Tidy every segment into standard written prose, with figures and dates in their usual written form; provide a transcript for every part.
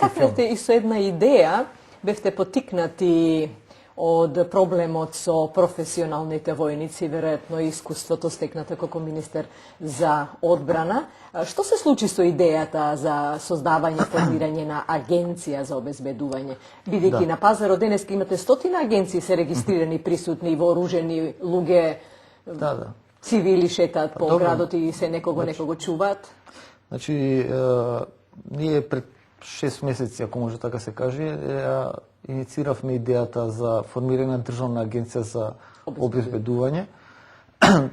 Такнете и со една идеја, бевте потикнати од проблемот со професионалните војници, веројатно искуството стекнато како министер за одбрана. Што се случи со идејата за создавање, формирање на агенција за обезбедување? Бидејќи на пазарот денеска имате стотина агенции се регистрирани, присутни, вооружени луѓе, цивили шетаат по градот и се некого чуваат? Значи, ние пред 6 месеци, ако може така се каже, иницииравме идејата за формирање на државна агенција за обезбедување.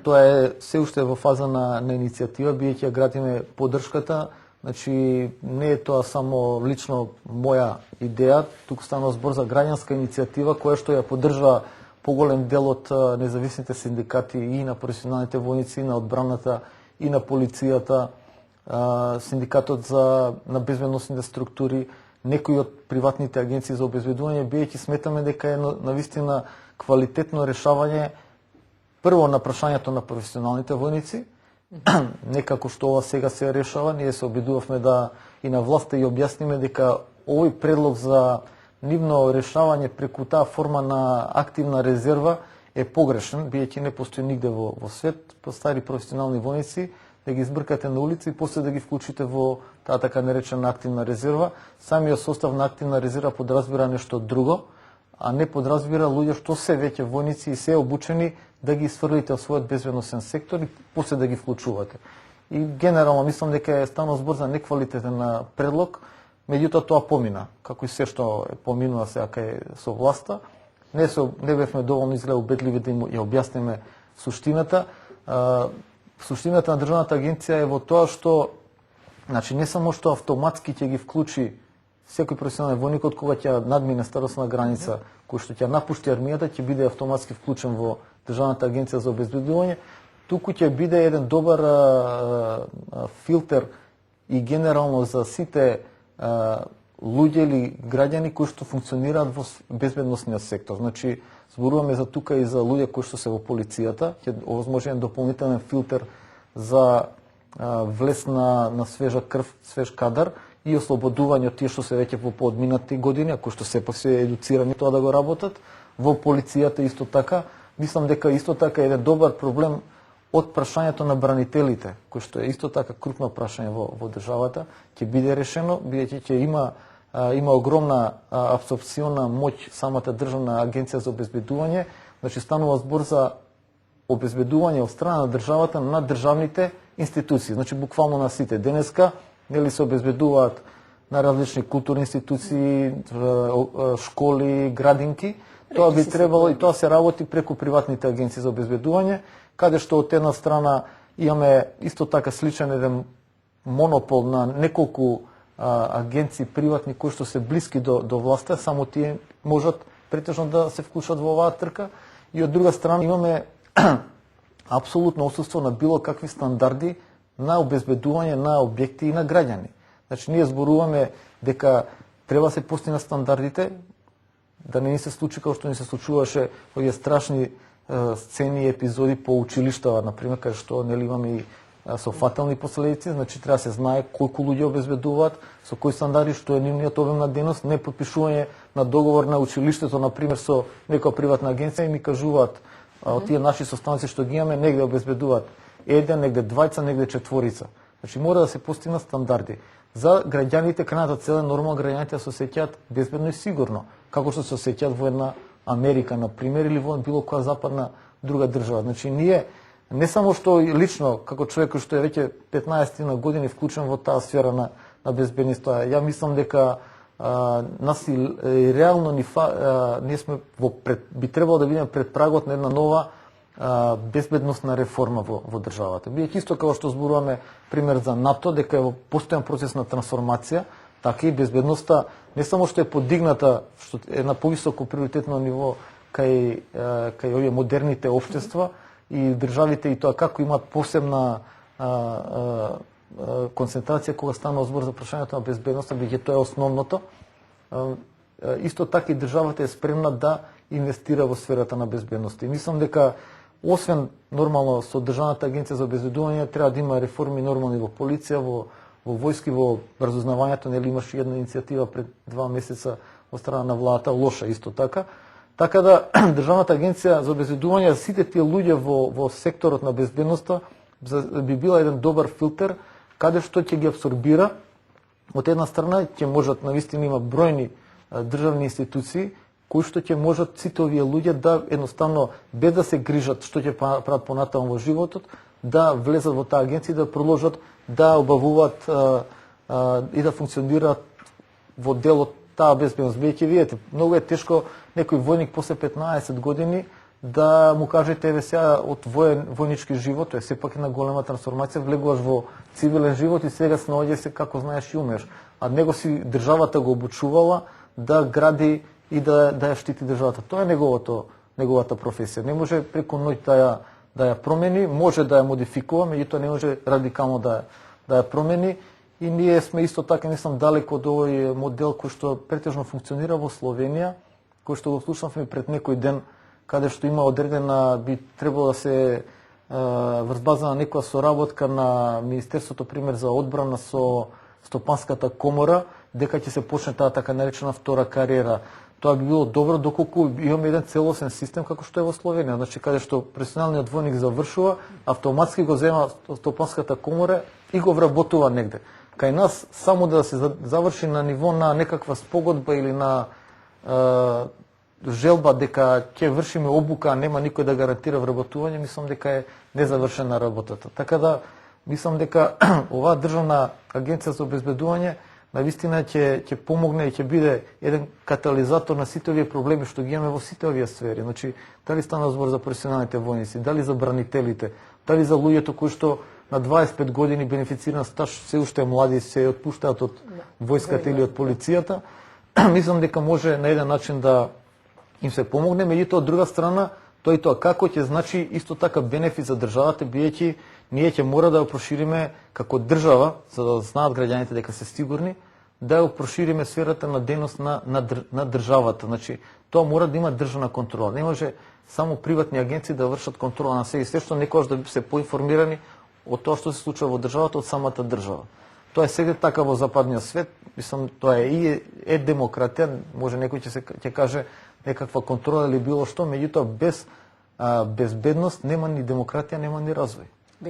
Тоа е се уште во фаза на иницијатива, бидејќи ја градиме поддршката. Значи, не е тоа само лично моја идеја, туку станува збор за граѓанска иницијатива која што ја поддржува поголем дел од независните синдикати и на професионалните војници, и на одбраната, и на полицијата, синдикатот на безбедносните структури, некои од приватните агенции за обезбедување, бидејќи сметаме дека е навистина квалитетно решавање прво на прашањето на професионалните војници, не како што ова сега се решава. Ние се обидувавме да и на власта и објасниме дека овој предлог за нивно решавање преку таа форма на активна резерва е погрешен, бидејќи не постои нигде во свет стари професионални војници да ги избркате на улица и после да ги вклучите во таа така наречена активна резерва. Самиот состав на активна резерва подразбира нешто друго, а не подразбира луѓе што се веќе војници и се обучени да ги сврлите во својот безбедносен сектор и после да ги вклучувате. И генерално мислам дека е станал збор за неквалитетен предлог, меѓутоа тоа помина, како и се што поминува сега кај со власта. Не бевме доволно изгледа убедливи да им ја објасниме суштината. Суштината на државната агенција е во тоа што, значи, не само што автоматски ќе ги вклучи секој професионален војник од кога ќе надмине старосна граница, кој што ќе напушти армијата, ќе биде автоматски вклучен во државната агенција за обезбедување, туку ќе биде еден добар филтер и генерално за сите луѓе или граѓани кои што функционираат во безбедносниот сектор. Значи, зборуваме за тука и за луѓе кои што се во полицијата, ќе овозможен дополнителен филтер за влез на свежа крв, свеж кадар и ослободување од тие што се веќе во поодминати години, кои што сепак се едуцирани тоа да го работат. Во полицијата исто така. Мислам дека исто така еден добар проблем од прашањето на бранителите, кој што е исто така крупно прашање во државата, ќе биде решено, бидејќи ќе има огромна абсорбциона моќ самата државна агенција за обезбедување. Значи станува збор за обезбедување од страна на државата на државните институции, значи буквално на сите. Денеска нели се обезбедуваат на различни културни институции, школи, градинки. Тоа би требало и тоа се работи преку приватните агенции за обезбедување, каде што од една страна имаме исто така сличен еден монопол на неколку агенции приватни кои што се блиски до власта, само тие можат претежно да се вклучат во оваа трка, и од друга страна имаме апсолутно отсуство на било какви стандарди на обезбедување на објекти и на граѓани. Значи ние зборуваме дека треба се постигнат стандардите, да не ни се случи како што ни се случуваше овие страшни сцени и епизоди по училиштава, например, каде што нели имаме и со фатални последици. Значи треба се знае колку луѓе обезбедуваат, со кои стандарди, што е нивниот обем на дејност, не подпишување на договор на училиштето, например, со некоја приватна агенција и ми кажуваат од тие наши состаноци што ги имаме, негде обезбедуваат еден, негде двајца, негде четворица. Значи мора да се постигнат стандарди. За граѓаните, крајната цел е нормално граѓаните да се осеќаат безбедно и сигурно, како што се осеќаат во една Америка, например, или во било која западна друга држава. Значи ние не само што лично како човек кој што е веќе 15 на години вклучен во таа сфера на безбедноста, ја мислам дека нас и реално ние сме би требало да бидеме пред прагот на една нова безбедносна реформа во државата. Бидејќи исто како што зборуваме пример за НАТО, дека е во постојан процес на трансформација, така и безбедноста не само што е подигната, што е на повисоко приоритетно ниво кај овие модерните општества и државите, и тоа како имаат посебна концентрација кога станува збор за прашањето на безбедноста, бидејќи тоа е основното. Исто така и државата е спремна да инвестира во сферата на безбедноста. И мислам дека освен нормално со државната агенција за обезбедување треба да има реформи нормални во полиција, во војски, во разузнавањето, нели имаше една иницијатива пред 2 месеца од страна на владата, лоша исто така. Така да Државната агенција за обезбедување за сите тие луѓе во секторот на безбедноста би била еден добар филтер каде што ќе ги абсорбира. Од една страна ќе можат, навистина има бројни државни институции кои што ќе можат сите овие луѓе да едноставно без да се грижат што ќе прават понатаму во животот, да влезат во таа агенција и да продолжат да обавуваат и да функционираат во делот таа безбедност. Бидејќи видите, многу е тешко некој војник после 15 години да му кажете еве сега од војнички живот, тоа е сепак една голема трансформација, влегуваш во цивилен живот и сега се наоѓаш се како знаеш и умеш. А него си државата го обучувала да гради и да ја штити државата. Тоа е неговата професија. Не може преку ноќ да ја промени, може да ја модификува, меѓутоа не може радикално да ја промени. И ние сме исто така, не сум далеко од овој модел кој што претежно функционира во Словенија, кој што го слушавме пред некој ден, каде што има одредена, би требало да се врз база на некоја соработка на Министерството, пример за одбрана со Стопанската комора, дека ќе се почне таа така наречена втора кариера. Тоа би било добро доколку имаме еден целосен систем како што е во Словенија, значи каде што професионалниот војник завршува, автоматски го зема Стопанската комора и го вработува негде. Кај нас само да се заврши на ниво на некаква спогодба или на желба дека ќе вршиме обука, а нема никој да гарантира вработување, мислам дека е незавршена работата. Така да мислам дека оваа државна агенција за обезбедување навистина ќе помогне и ќе биде еден катализатор на сите овие проблеми што ги имаме во сите овие сфери. Значи, дали стана збор за професионалните војници, дали за бранителите, дали за луѓето кои што на 25 години бенефициран стаж се уште млади се отпуштаат од војската или од полицијата, мислам дека може на еден начин да им се помогне, меѓутоа од друга страна тоа како ќе значи исто така бенефит за државата, бидејќи ние ќе мора да ја прошириме како држава, за да знаат граѓаните дека се сигурни, да ја прошириме сферата на дејност на државата. Значи, тоа мора да има државна контрола. Не може само приватни агенции да вршат контрола на се и се што некогаш да се поинформирани од тоа што се случува во државата од самата држава. Тоа е сега така во западниот свет, мислам тоа е демократија, може некој ќе каже некаква контрола или било што, меѓутоа без безбедност нема ни демократија, нема ни развој.